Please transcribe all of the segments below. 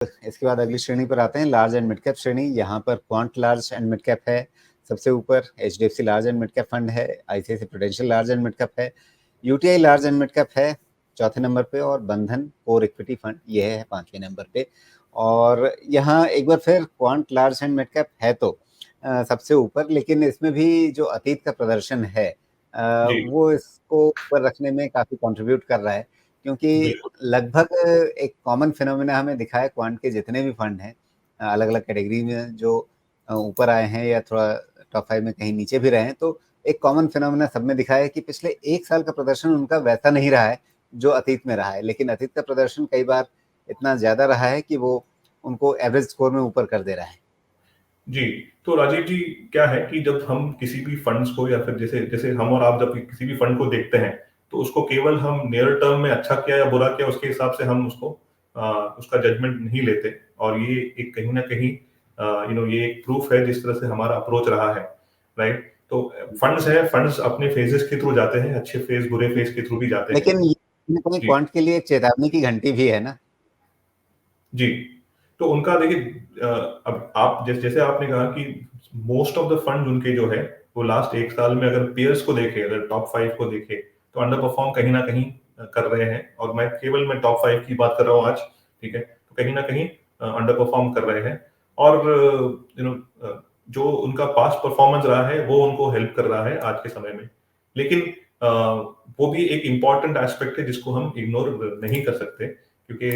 इसके बाद अगली श्रेणी पर आते हैं, लार्ज एंड मिड कैप श्रेणी। यहाँ पर Quant large and mid cap है सबसे ऊपर, HDFC large and mid cap fund है, ICICI Prudential large and mid cap है, UTI large and mid cap है चौथे नंबर पे, और बंधन कोर इक्विटी फंड ये है पांचवें नंबर पे। और यहाँ एक बार फिर quant large and mid cap है तो सबसे ऊपर, लेकिन इसमें भी जो अतीत का प्रदर्शन है वो इसको ऊपर रखने में काफी कंट्रीब्यूट कर रहा है, क्योंकि लगभग एक कॉमन फिनोमेना हमें दिखा है क्वांट के जितने भी फंड हैं अलग अलग कैटेगरी में जो ऊपर आए हैं या थोड़ा टॉप 5 में कहीं नीचे भी रहे हैं, तो एक कॉमन फिनोमेना सब में दिखा है कि पिछले एक साल का प्रदर्शन उनका वैसा नहीं रहा है जो अतीत में रहा है, लेकिन अतीत का प्रदर्शन कई बार इतना ज्यादा रहा है कि वो उनको एवरेज स्कोर में ऊपर कर दे रहा है। जी, तो राजीव जी क्या है कि जब हम किसी भी फंड्स को या फिर जैसे जैसे हम और आप जब किसी भी फंड को देखते हैं तो उसको केवल हम नियर टर्म में अच्छा किया या बुरा किया उसके हिसाब से हम उसको उसका जजमेंट नहीं लेते, और ये एक कहीं ना कहीं ये एक प्रूफ है जिस तरह से हमारा अप्रोच रहा है, राइट। तो फंड्स है, फंड्स अपने फेजेस के थ्रू जाते हैं, अच्छे फेज बुरे फेज के थ्रू भी जाते हैं। लेकिन ये क्वांट के लिए एक चेतावनी की घंटी भी है ना। जी, तो उनका देखिए अब आप जैसे आपने कहा कि मोस्ट ऑफ द फंड उनके जो है वो लास्ट एक साल में अगर पेयर्स को देखे, अगर टॉप 5 को देखे तो अंडर परफॉर्म कहीं ना कहीं कर रहे हैं, और मैं टॉप 5 की बात कर रहा हूँ आज, ठीक है। तो कहीं ना कहीं अंडर परफॉर्म कर रहे हैं, और जो उनका पास्ट परफॉर्मेंस रहा है वो उनको हेल्प कर रहा है आज के समय में। लेकिन वो भी एक इम्पॉर्टेंट एस्पेक्ट है जिसको हम इग्नोर नहीं कर सकते, क्योंकि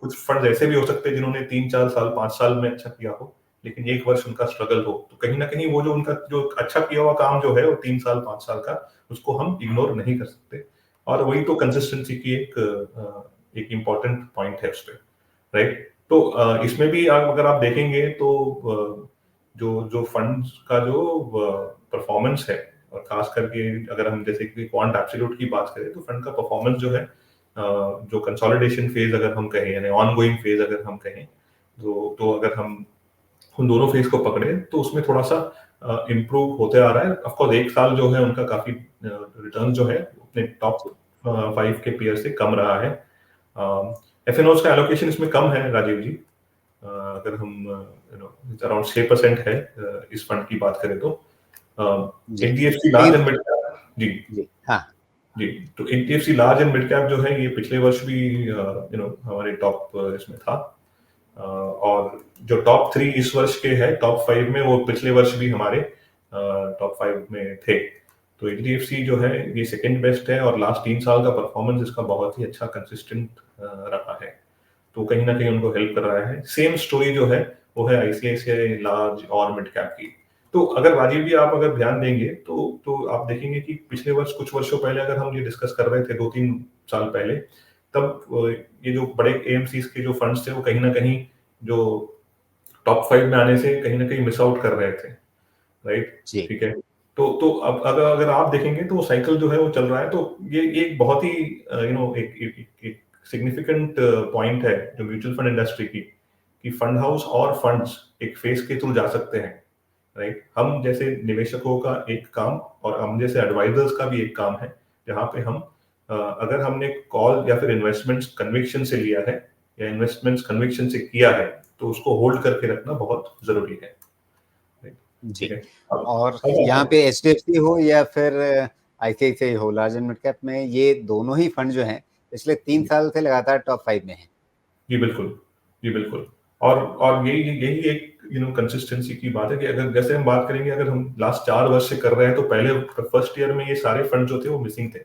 कुछ फंड ऐसे भी हो सकते हैं जिन्होंने 3-4 साल 5 साल में अच्छा किया हो, लेकिन एक वर्ष उनका स्ट्रगल हो, तो कहीं ना कहीं वो जो उनका जो अच्छा किया हुआ काम जो है वो 3 साल 5 साल का, उसको हम इग्नोर नहीं कर सकते। और वही तो कंसिस्टेंसी की एक इम्पॉर्टेंट पॉइंट है उस पर, राइट। तो इसमें भी अगर आप देखेंगे तो जो जो फंड्स का जो परफॉर्मेंस है, और खास करके अगर हम जैसे कि क्वांट एब्सोल्यूट की बात करें तो फंड का परफॉर्मेंस जो है जो कंसोलिडेशन फेज अगर हम कहें यानी ऑनगोइंग फेज अगर हम कहें, तो अगर हम उन दोनों फेज को पकड़े तो उसमें थोड़ा सा इम्प्रूव होते आ रहा है। ऑफकोर्स एक साल जो है उनका काफी रिटर्न जो है अपने टॉप 5 के पेयर से कम रहा है। एफएनओस का एलोकेशन इसमें कम है राजीव जी, अगर हम अराउंड 6% है इस फंड की बात करें तो। HDFC large and mid cap जी जी हाँ जी, तो HDFC large and mid cap जो है ये पिछले वर्ष भी हमारे टॉप इसमें था, और जो टॉप 3 इस वर्ष के हैं टॉप 5 में, वो पिछले वर्ष भी हमारे टॉप 5 में थे। तो एचडीएफसी जो है ये सेकंड बेस्ट है, और लास्ट 3 साल का परफॉर्मेंस इसका बहुत ही अच्छा कंसिस्टेंट रहा है, तो कहीं ना कहीं उनको हेल्प कर रहा है। सेम स्टोरी जो है वो है आईसीआईसीआई लार्ज और मिड कैप की। तो अगर राजीव जी आप अगर ध्यान देंगे तो आप देखेंगे कि पिछले वर्ष कुछ वर्षों पहले अगर हम ये डिस्कस कर रहे थे 2-3 साल पहले, तब ये जो बड़े एएमसीज के जो फंड्स थे वो कहीं ना कहीं जो टॉप 5 में आने से कहीं ना कहीं मिस आउट कर रहे थे, राइट। ठीक है, तो अब अगर आप देखेंगे तो साइकिल जो है वो चल रहा है, तो ये एक बहुत ही एक सिग्निफिकेंट पॉइंट है जो म्यूचुअल फंड इंडस्ट्री की, कि फंड हाउस और फंड्स एक फेज के थ्रू जा सकते हैं, राइट। हम जैसे निवेशकों का एक काम और हम जैसे एडवाइजर्स का भी एक काम है, जहाँ पे हम अगर हमने कॉल या फिर इन्वेस्टमेंट्स कन्विक्शन से लिया है या इन्वेस्टमेंट्स कन्विक्शन से किया है, तो उसको होल्ड करके रखना बहुत जरूरी है, जी। ठीक है। और यहाँ पे एचडीएफसी हो या फिर आईसीआईसीआई हो, लार्ज एंड मिड कैप में ये दोनों ही फंड जो हैं पिछले 3 साल से लगातार टॉप 5 में हैं। जी बिल्कुल, जी बिल्कुल। और यही यही एक कंसिस्टेंसी की बात है कि अगर जैसे हम बात करेंगे, अगर हम लास्ट 4 वर्ष से कर रहे हैं तो पहले फर्स्ट ईयर में ये सारे फंड जो थे वो मिसिंग थे,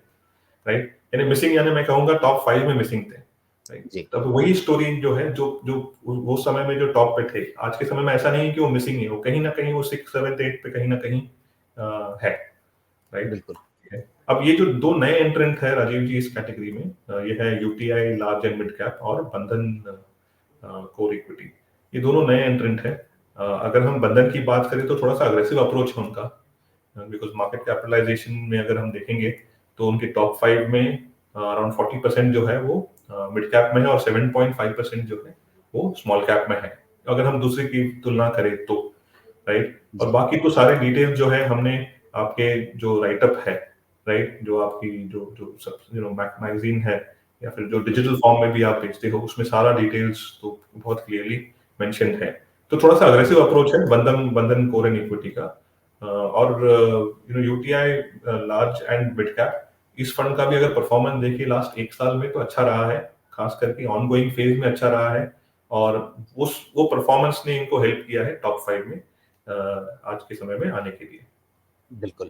राइट। यानी मिसिंग यानी मैं कहूंगा टॉप 5 में मिसिंग थे, राइट। जी तब वही स्टोरी जो है जो जो वो समय में जो टॉप पे थे, आज के समय में ऐसा नहीं है कि वो मिसिंग है, वो कहीं ना कहीं वो 6, 7, 8 पे कहीं ना कहीं है, राइट। बिल्कुल। अब ये जो दो नए एंट्रेंट है राजीव जी इस कैटेगरी में, ये है UTI large and mid cap और बंधन कोर इक्विटी, ये दोनों नए एंट्रेंट है। अगर हम बंधन की बात करें तो थोड़ा सा अग्रेसिव अप्रोच है उनका, बिकॉज मार्केट कैपिटलाइजेशन में अगर हम देखेंगे तो उनके टॉप 5 में अराउंड 40% जो है वो मिड कैप में है, और 7.5% जो है वो स्मॉल कैप में है, अगर हम दूसरे की तुलना करें तो, राइट। और बाकी तो सारे डिटेल्स जो है हमने आपके जो राइटअप है, राइट, जो आपकी जो जो सब मैगजीन है या फिर जो डिजिटल फॉर्म में भी आप बेचते हो उसमें सारा डिटेल्स तो बहुत क्लियरली मेंशन है। तो थोड़ा सा अग्रेसिव अप्रोच है बंधन बंधन कोर एंड इक्विटी का। और UTI large and mid cap, इस फंड का भी अगर परफॉर्मेंस देखिए लास्ट एक साल में तो अच्छा रहा है, खास करके ऑनगोइंग फेज में अच्छा रहा है। और वो परफॉर्मेंस ने इनको हेल्प किया है टॉप 5 में आज के समय में आने के लिए। बिल्कुल।